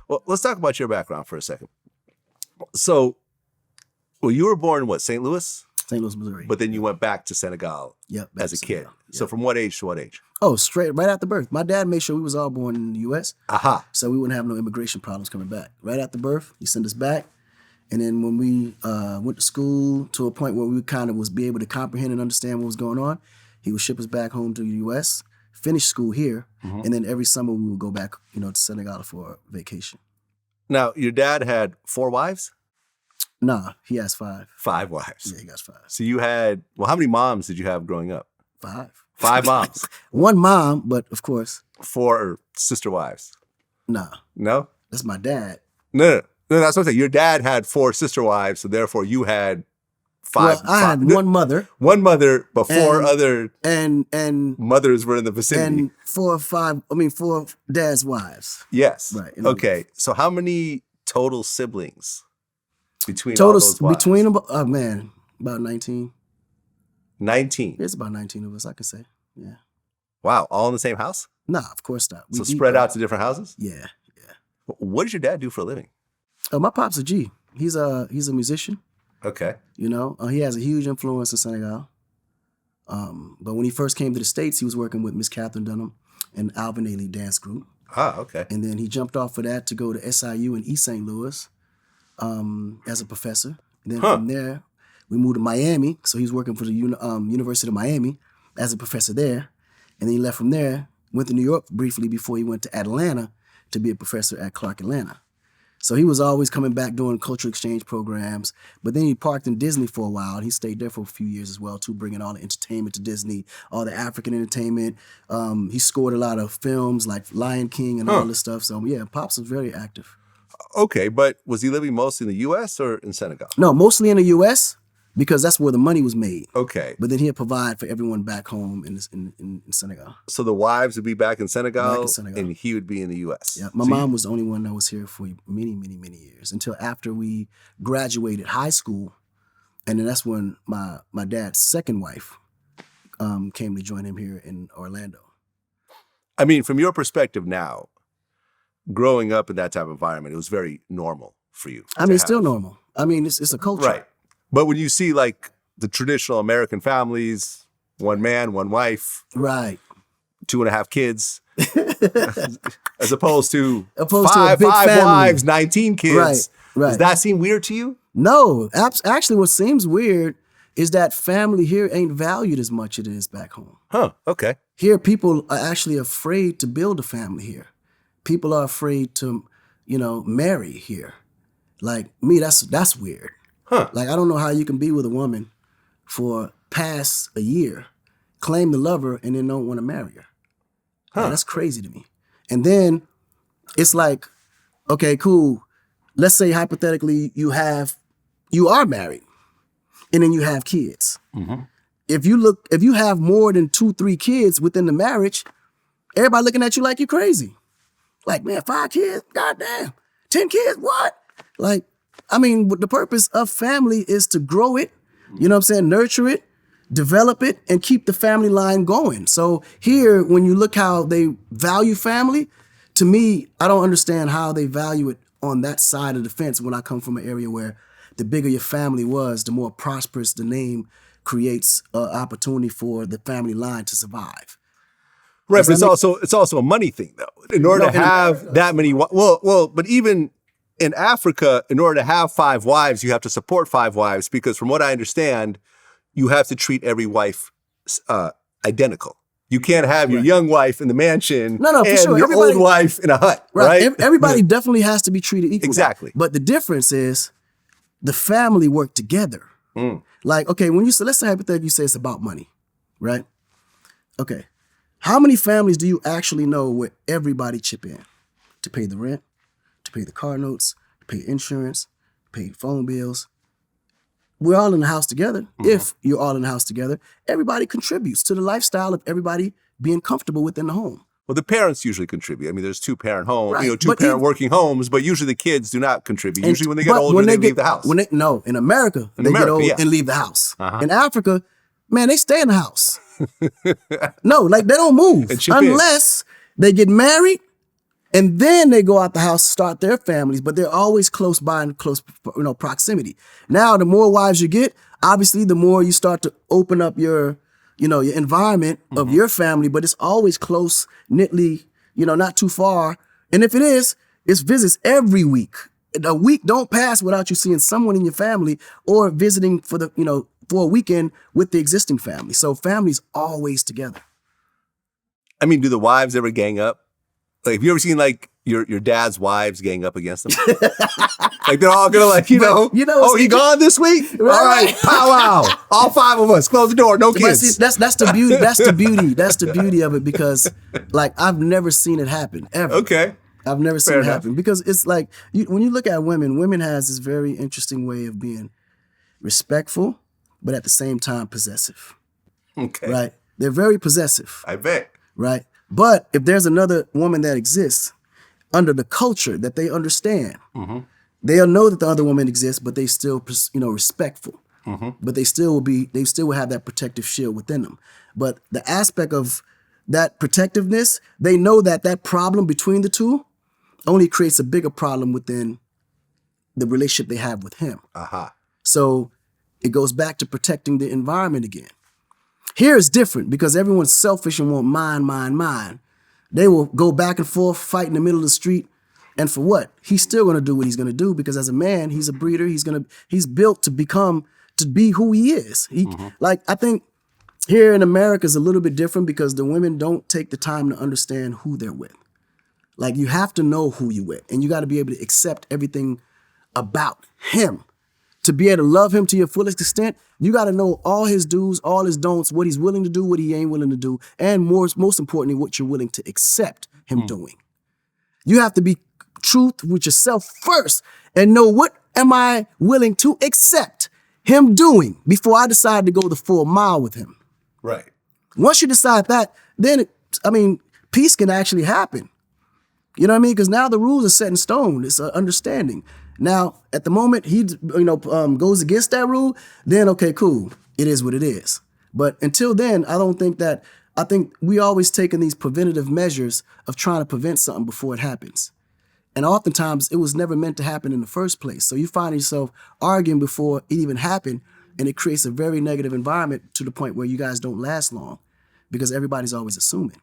Well, let's talk about your background for a second. So, well, you were born in what, St. Louis? St. Louis, Missouri. But then you went back to Senegal as a kid. Yep. So from what age to what age? Oh, straight right after birth. My dad made sure we was all born in the U.S. Aha. So we wouldn't have no immigration problems coming back. Right after birth, he sent us back. And then when we went to school to a point where we kind of was be able to comprehend and understand what was going on, he would ship us back home to the U.S., finish school here, and then every summer we would go back, to Senegal for vacation. Now, your dad had 4 wives? Nah, he has 5. 5 wives. Yeah, he got 5. So you had, how many moms did you have growing up? 5. 5 moms. 1 mom, but of course. 4 sister wives. Nah. No? That's my dad. No, that's what I'm saying. Your dad had 4 sister wives, so therefore you had 5. Well, I had 1 mother. 1 mother, but 4 other and mothers were in the vicinity. And 4 dad's wives. Yes. Right. Okay. So how many total siblings between all those wives? Between them, oh man, about 19. 19? It's about 19 of us, I can say. Yeah. Wow. All in the same house? Nah, of course not. So spread out to different houses? Yeah. What does your dad do for a living? Oh, my pop's a G. He's a musician. Okay. He has a huge influence in Senegal. But when he first came to the States, he was working with Miss Catherine Dunham and Alvin Ailey dance group. Ah, okay. And then he jumped off of that to go to SIU in East St. Louis as a professor. And then from there, we moved to Miami. So he was working for the University of Miami as a professor there. And then he left from there, went to New York briefly before he went to Atlanta to be a professor at Clark Atlanta. So he was always coming back doing cultural exchange programs. But then he parked in Disney for a while. He stayed there for a few years as well, too, bringing all the entertainment to Disney, all the African entertainment. He scored a lot of films like Lion King and all this stuff. So, yeah, Pops was very active. Okay, but was he living mostly in the U.S. or in Senegal? No, mostly in the U.S. because that's where the money was made. Okay. But then he'd provide for everyone back home in Senegal. So the wives would be back in Senegal, and he would be in the U.S. Yeah, my mom was the only one that was here for many, many, many years until after we graduated high school. And then that's when my dad's second wife came to join him here in Orlando. I mean, from your perspective now, growing up in that type of environment, it was very normal for you. I mean, it's still normal. I mean, it's a culture. Right. But when you see like the traditional American families, 1 man, 1 wife, right, 2.5 kids, as opposed to a 5 big family. wives, 19 kids. Right. Does that seem weird to you? No, actually, what seems weird is that family here ain't valued as much as it is back home. Huh. Okay. Here, people are actually afraid to build a family here. People are afraid to, marry here. Like me, that's weird. Huh. Like, I don't know how you can be with a woman for past a year, claim to love her, and then don't want to marry her. Huh. Like, that's crazy to me. And then it's like, okay, cool. Let's say hypothetically you are married and then you have kids. Mm-hmm. If you have more than 2-3 kids within the marriage, everybody looking at you like you're crazy. Like, man, 5 kids? Goddamn. 10 kids? What? Like, I mean, the purpose of family is to grow it, you know what I'm saying, nurture it, develop it, and keep the family line going. So here, when you look how they value family, to me, I don't understand how they value it on that side of the fence when I come from an area where the bigger your family was, the more prosperous the name creates an opportunity for the family line to survive. Right, but it's also a money thing, though. In order to have that many, but even in Africa, in order to have 5 wives, you have to support 5 wives because from what I understand, you have to treat every wife identical. You can't have your young wife in the mansion and your old wife in a hut, right? Everybody definitely has to be treated equally. Exactly. But the difference is the family work together. Like, okay, when you say, let's say hypothetically you say it's about money, right? Okay. How many families do you actually know where everybody chip in to pay the rent, to pay the car notes, to pay insurance, pay phone bills? We're all in the house together. If you're all in the house together, everybody contributes to the lifestyle of everybody being comfortable within the home. Well, the parents usually contribute. I mean, there's 2-parent homes, right. 2-parent working homes, but usually the kids do not contribute. Usually when they get older, they leave the house. In America, they get old and leave the house. In Africa, man, they stay in the house. No, like they don't move unless they get married And then they go out the house, start their families, but they're always close by and close, proximity. Now, the more wives you get, obviously, the more you start to open up your environment of your family, but it's always close, knitly, not too far. And if it is, it's visits every week. A week don't pass without you seeing someone in your family or visiting for a weekend with the existing family. So family's always together. I mean, do the wives ever gang up? Like, have you ever seen like your dad's wives gang up against them? Like they're all gonna oh, he gone this week? Right. All right, powwow. All 5 of us. Close the door. No kids. See, that's the beauty. That's the beauty. That's the beauty of it because, like, I've never seen it happen ever. Okay. I've never seen it happen because it's like when you look at women has this very interesting way of being respectful, but at the same time possessive. Okay. Right? They're very possessive. I bet. Right? But if there's another woman that exists under the culture that they understand, they'll know that the other woman exists, but they still, respectful. But they still will have that protective shield within them. But the aspect of that protectiveness, they know that problem between the two only creates a bigger problem within the relationship they have with him. So it goes back to protecting the environment again. Here it's different because everyone's selfish and want mine. They will go back and forth, fight in the middle of the street. And for what? He's still going to do what he's going to do because as a man, he's a breeder. He's built to be who he is. I think here in America is a little bit different because the women don't take the time to understand who they're with. Like, you have to know who you're with and you got to be able to accept everything about him. To be able to love him to your fullest extent, you got to know all his do's, all his don'ts, what he's willing to do, what he ain't willing to do, and most importantly, what you're willing to accept him doing. You have to be truth with yourself first and know what am I willing to accept him doing before I decide to go the full mile with him. Right. Once you decide that, then, peace can actually happen. You know what I mean? Because now the rules are set in stone. It's an understanding. Now, at the moment he, goes against that rule, then okay, cool. It is what it is. But until then, I think we always taking these preventative measures of trying to prevent something before it happens. And oftentimes it was never meant to happen in the first place. So you find yourself arguing before it even happened, and it creates a very negative environment to the point where you guys don't last long because everybody's always assuming.